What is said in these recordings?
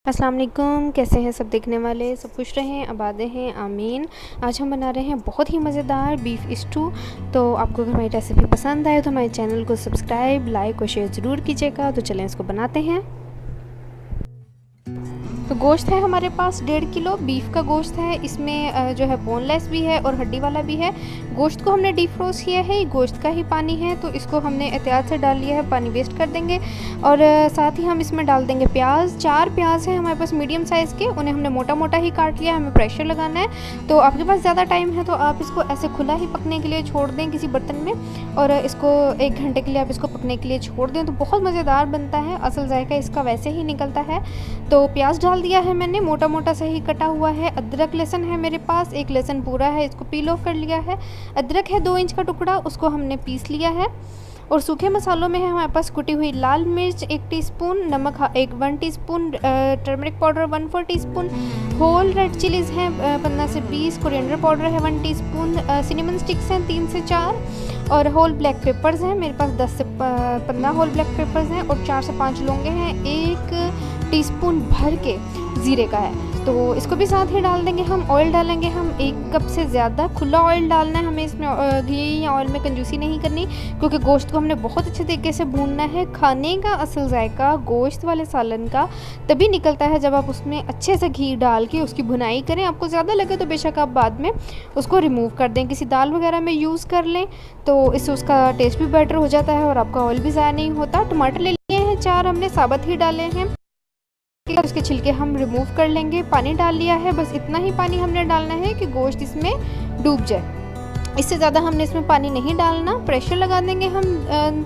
अस्सलाम वालेकुम। कैसे हैं सब देखने वाले? सब खुश रहें, आबाद रहें, आमीन। आज हम बना रहे हैं बहुत ही मज़ेदार बीफ स्टू। तो आपको अगर हमारी रेसिपी पसंद आए तो हमारे चैनल को सब्सक्राइब, लाइक और शेयर ज़रूर कीजिएगा। तो चलें इसको बनाते हैं। तो गोश्त है हमारे पास 1.5 किलो बीफ का गोश्त है। इसमें जो है बोनलेस भी है और हड्डी वाला भी है। गोश्त को हमने डीप फ्रोज किया है, गोश्त का ही पानी है तो इसको हमने एहतियात से डाल लिया है, पानी वेस्ट कर देंगे। और साथ ही हम इसमें डाल देंगे प्याज। 4 प्याज हैं हमारे पास मीडियम साइज़ के, उन्हें हमने मोटा मोटा ही काट लिया है। हमें प्रेशर लगाना है, तो आपके पास ज़्यादा टाइम है तो आप इसको ऐसे खुला ही पकने के लिए छोड़ दें किसी बर्तन में, और इसको 1 घंटे के लिए आप इसको पकने के लिए छोड़ दें तो बहुत मज़ेदार बनता है। असल जायका इसका वैसे ही निकलता है। तो प्याज डाल दिया है मैंने, मोटा मोटा से ही कटा हुआ है। अदरक लहसुन है मेरे पास, 1 लहसुन पूरा है, इसको पील ऑफ कर लिया है। अदरक है 2 इंच का टुकड़ा, उसको हमने पीस लिया है। और सूखे मसालों में है हमारे पास कुटी हुई लाल मिर्च 1 टीस्पून, नमक 1 teaspoon, turmeric powder 1/4 teaspoon, whole red chillies हैं 15 से 20, कोरिएंडर पाउडर है 1 टीस्पून, सिनेमन स्टिक्स हैं 3 से 4, और होल ब्लैक पेपर्स हैं मेरे पास 10 से 15 होल ब्लैक पेपर्स हैं, और 4 से 5 लौंगे हैं। 1 टीस्पून भर के ज़ीरे का है, तो इसको भी साथ ही डाल देंगे हम। ऑयल डालेंगे हम 1 कप से ज़्यादा, खुला ऑयल डालना है हमें। इसमें घी या ऑयल में कंजूसी नहीं करनी, क्योंकि गोश्त को हमने बहुत अच्छे तरीके से भूनना है। खाने का असल जायका गोश्त वाले सालन का तभी निकलता है जब आप उसमें अच्छे से घी डाल के उसकी भुनाई करें। आपको ज़्यादा लगे तो बेशक आप बाद में उसको रिमूव कर दें, किसी दाल वगैरह में यूज़ कर लें, तो इससे उसका टेस्ट भी बेटर हो जाता है और आपका ऑयल भी ज़ाया नहीं होता। टमाटर ले लिए हैं 4, हमने साबुत ही डाले हैं। उसके छिलके हम रिमूव कर लेंगे। पानी डाल लिया है, बस इतना ही पानी हमने डालना है कि गोश्त इसमें डूब जाए। इससे ज़्यादा हमने इसमें पानी नहीं डालना। प्रेशर लगा देंगे हम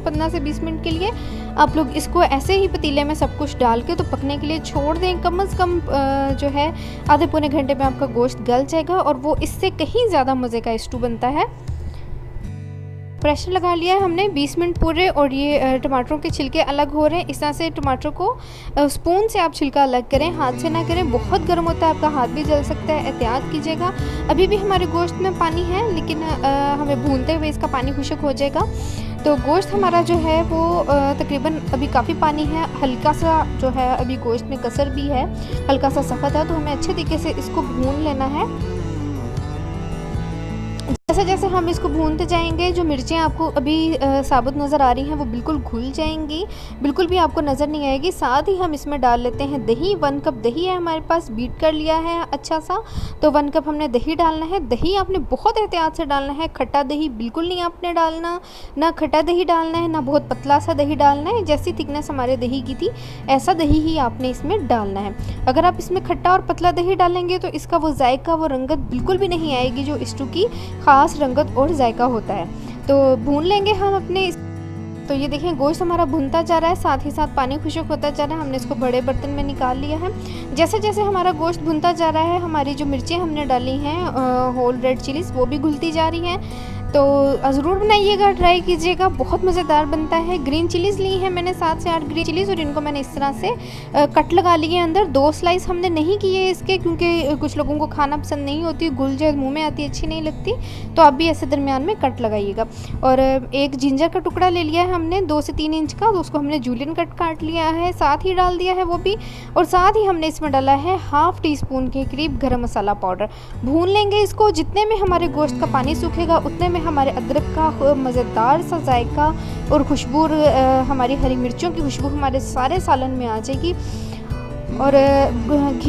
15 से 20 मिनट के लिए। आप लोग इसको ऐसे ही पतीले में सब कुछ डाल के तो पकने के लिए छोड़ दें। कम से कम जो है आधे पौने घंटे में आपका गोश्त गल जाएगा और वो इससे कहीं ज़्यादा मज़े का स्टू बनता है। प्रेशर लगा लिया है हमने 20 मिनट पूरे, और ये टमाटरों के छिलके अलग हो रहे हैं। इस तरह से टमाटर को स्पून से आप छिलका अलग करें, हाथ से ना करें, बहुत गर्म होता है, आपका हाथ भी जल सकता है, एहतियात कीजिएगा। अभी भी हमारे गोश्त में पानी है, लेकिन हमें भूनते हुए इसका पानी खुश्क हो जाएगा। तो गोश्त हमारा जो है वो तकरीबन अभी काफ़ी पानी है, हल्का सा जो है अभी गोश्त में कसर भी है, हल्का सा सख्त है, तो हमें अच्छे तरीके से इसको भून लेना है। जैसे जैसे हम इसको भूनते जाएंगे, जो मिर्चें आपको अभी साबुत नज़र आ रही हैं वो बिल्कुल घुल जाएंगी, बिल्कुल भी आपको नज़र नहीं आएगी। साथ ही हम इसमें डाल लेते हैं दही। 1 कप दही है हमारे पास, बीट कर लिया है अच्छा सा, तो 1 कप हमने दही डालना है। दही आपने बहुत एहतियात से डालना है, खट्टा दही बिल्कुल नहीं आपने डालना, ना खट्टा दही डालना है, ना बहुत पतला सा दही डालना है। जैसी थिकनेस हमारे दही की थी ऐसा दही ही आपने इसमें डालना है। अगर आप इसमें खट्टा और पतला दही डालेंगे तो इसका वो जायका, वो रंगत बिल्कुल भी नहीं आएगी जो स्टू की खास रंगत और जायका होता है। तो भून लेंगे हम अपने। तो ये देखें गोश्त हमारा भुनता जा रहा है, साथ ही साथ पानी खुश्क होता जा रहा है। हमने इसको बड़े बर्तन में निकाल लिया है। जैसे जैसे हमारा गोश्त भुनता जा रहा है, हमारी जो मिर्चें हमने डाली हैं होल रेड चिलीज़ वो भी घुलती जा रही हैं। तो ज़रूर बनाइएगा, ट्राई कीजिएगा, बहुत मज़ेदार बनता है। ग्रीन चिलीज़ ली है मैंने 7 से 8 ग्रीन चिलीज़, और इनको मैंने इस तरह से कट लगा लिए अंदर। 2 स्लाइस हमने नहीं किए इसके, क्योंकि कुछ लोगों को खाना पसंद नहीं होती, गुल जाए मुँह में आती, अच्छी नहीं लगती, तो आप भी ऐसे दरमियान में कट लगाइएगा। और 1 जिंजर का टुकड़ा ले लिया है हमने 2 से 3 इंच का, तो उसको हमने जूलियन कट काट लिया है, साथ ही डाल दिया है वो भी। और साथ ही हमने इसमें डाला है 1/2 टीस्पून के करीब गरम मसाला पाउडर। भून लेंगे इसको। जितने में हमारे गोश्त का पानी सूखेगा उतने में हमारे अदरक का मज़ेदार सा जायका और खुशबू, हमारी हरी मिर्चों की खुशबू हमारे सारे सालन में आ जाएगी। और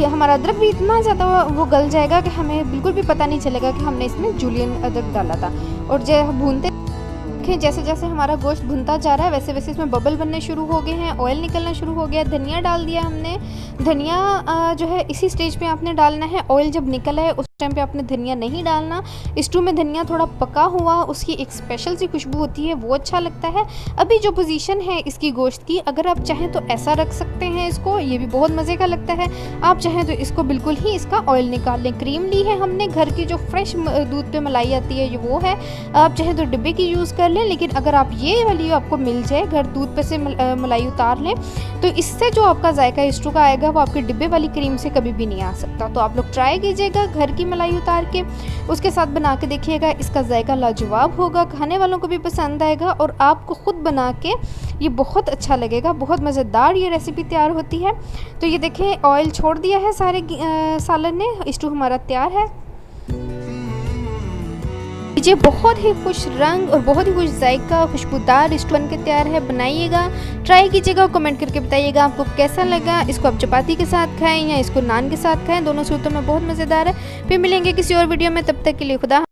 हमारा अदरक भी इतना ज़्यादा वो गल जाएगा कि हमें बिल्कुल भी पता नहीं चलेगा कि हमने इसमें जूलियन अदरक डाला था। और जब भूनते जैसे जैसे हमारा गोश्त भुनता जा रहा है वैसे वैसे इसमें बबल बनने शुरू हो गए हैं, ऑयल निकलना शुरू हो गया। धनिया डाल दिया हमने। धनिया जो है इसी स्टेज पे आपने डालना है। ऑयल जब निकल है उस टाइम पे आपने धनिया नहीं डालना। स्टू में धनिया थोड़ा पका हुआ उसकी एक स्पेशल सी खुशबू होती है, वो अच्छा लगता है। अभी जो पोजीशन है इसकी गोश्त की, अगर आप चाहें तो ऐसा रख सकते हैं इसको, ये भी बहुत मज़े का लगता है। आप चाहें तो इसको बिल्कुल ही इसका ऑयल निकाल लें। क्रीम ली है हमने घर की, जो फ्रेश दूध पे मलाई आती है ये वो है। आप चाहें तो डिब्बे की यूज़ कर लें, लेकिन अगर आप ये वाली आपको मिल जाए घर दूध पे से मलाई उतार लें, तो इससे जो आपका जायका स्टू का आएगा वो आपके डिब्बे वाली क्रीम से कभी भी नहीं आ सकता। तो आप लोग ट्राई कीजिएगा, घर की मलाई उतार के। उसके साथ बना के देखिएगा, इसका जायका लाजवाब होगा, खाने वालों को भी पसंद आएगा और आपको ख़ुद बना के ये बहुत अच्छा लगेगा। बहुत मज़ेदार ये रेसिपी तैयार होती है। तो ये देखें ऑयल छोड़ दिया है सारे सालन ने। स्टू हमारा तैयार है। ये बहुत ही खुश रंग और बहुत ही खुश जायका खुशबूदार स्टू बन के तैयार है। बनाइएगा, ट्राई कीजिएगा, कमेंट करके बताइएगा आपको कैसा लगा। इसको आप चपाती के साथ खाएं या इसको नान के साथ खाएं, दोनों सूरतों में बहुत मज़ेदार है। फिर मिलेंगे किसी और वीडियो में, तब तक के लिए खुदा।